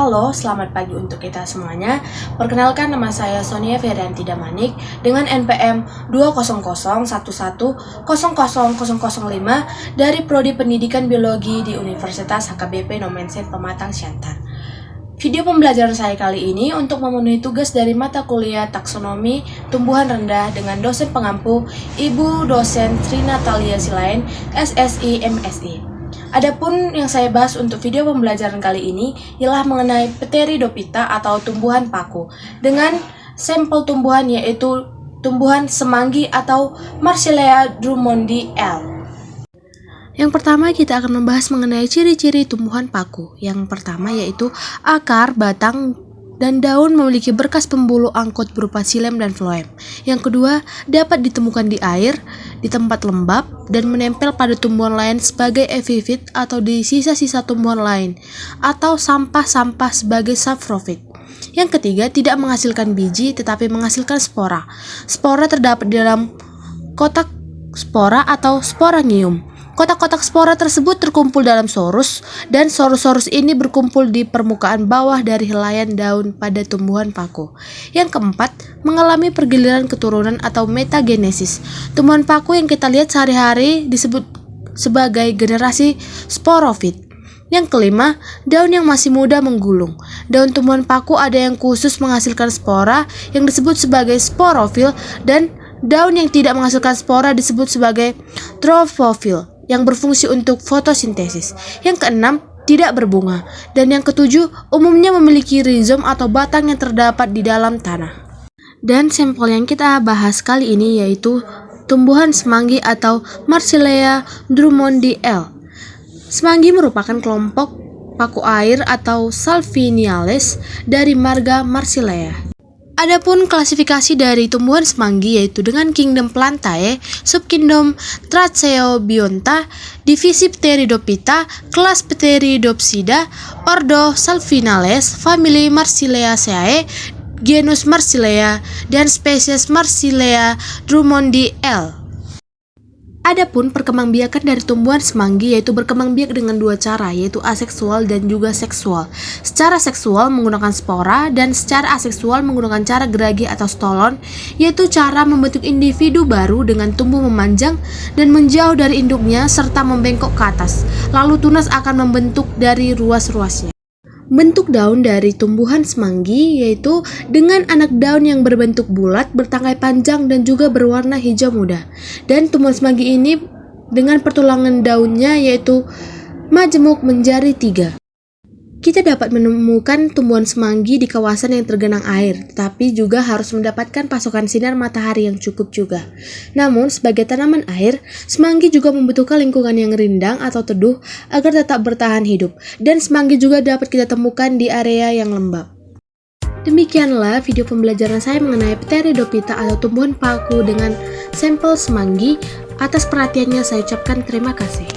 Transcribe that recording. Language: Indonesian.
Halo, selamat pagi untuk kita semuanya. Perkenalkan, nama saya Sonia Ferianti Damanik dengan NPM 200110005 dari Prodi Pendidikan Biologi di Universitas HKBP Nomensen Pematang Siantar. Video pembelajaran saya kali ini untuk memenuhi tugas dari mata kuliah taksonomi tumbuhan rendah dengan dosen pengampu Ibu Dosen Tri Natalia Silain, SSI MSI. Adapun yang saya bahas untuk video pembelajaran kali ini ialah mengenai Pteridophyta atau tumbuhan paku dengan sampel tumbuhan yaitu tumbuhan semanggi atau Marsilea drummondi L. Yang pertama kita akan membahas mengenai ciri-ciri tumbuhan paku. Yang pertama yaitu akar, batang, dan daun memiliki berkas pembuluh angkut berupa xilem dan floem. Yang kedua, dapat ditemukan di air, di tempat lembab, dan menempel pada tumbuhan lain sebagai epifit atau di sisa-sisa tumbuhan lain, atau sampah-sampah sebagai saprofit. Yang ketiga, tidak menghasilkan biji tetapi menghasilkan spora. Spora terdapat di dalam kotak spora atau sporanium. Kotak-kotak spora tersebut terkumpul dalam sorus, dan sorus-sorus ini berkumpul di permukaan bawah dari helaian daun pada tumbuhan paku. Yang keempat, mengalami pergiliran keturunan atau metagenesis. Tumbuhan paku yang kita lihat sehari-hari disebut sebagai generasi sporofit. Yang kelima, daun yang masih muda menggulung. Daun tumbuhan paku ada yang khusus menghasilkan spora yang disebut sebagai sporofil, dan daun yang tidak menghasilkan spora disebut sebagai trophofil yang berfungsi untuk fotosintesis. Yang keenam, tidak berbunga. Dan yang ketujuh, umumnya memiliki rizom atau batang yang terdapat di dalam tanah. Dan sampel yang kita bahas kali ini yaitu tumbuhan semanggi atau Marsilea drummondi L. Semanggi merupakan kelompok paku air atau Salviniales dari marga Marsilea. Adapun klasifikasi dari tumbuhan semanggi yaitu dengan kingdom Plantae, subkingdom Tracheobionta, divisi Pteridophyta, kelas Pteridopsida, ordo Salvinales, famili Marsileaceae, genus Marsilea, dan spesies Marsilea drummondi L. Adapun perkembangbiakan dari tumbuhan semanggi yaitu berkembang biak dengan dua cara, yaitu aseksual dan juga seksual. Secara seksual menggunakan spora dan secara aseksual menggunakan cara geragi atau stolon, yaitu cara membentuk individu baru dengan tumbuh memanjang dan menjauh dari induknya serta membengkok ke atas, lalu tunas akan membentuk dari ruas-ruasnya. Bentuk daun dari tumbuhan semanggi yaitu dengan anak daun yang berbentuk bulat, bertangkai panjang, dan juga berwarna hijau muda. Dan tumbuhan semanggi ini dengan pertulangan daunnya yaitu majemuk menjadi 3. Kita dapat menemukan tumbuhan semanggi di kawasan yang tergenang air, tetapi juga harus mendapatkan pasokan sinar matahari yang cukup juga. Namun, sebagai tanaman air, semanggi juga membutuhkan lingkungan yang rindang atau teduh agar tetap bertahan hidup, dan semanggi juga dapat kita temukan di area yang lembab. Demikianlah video pembelajaran saya mengenai Pteridophyta atau tumbuhan paku dengan sampel semanggi. Atas perhatiannya saya ucapkan terima kasih.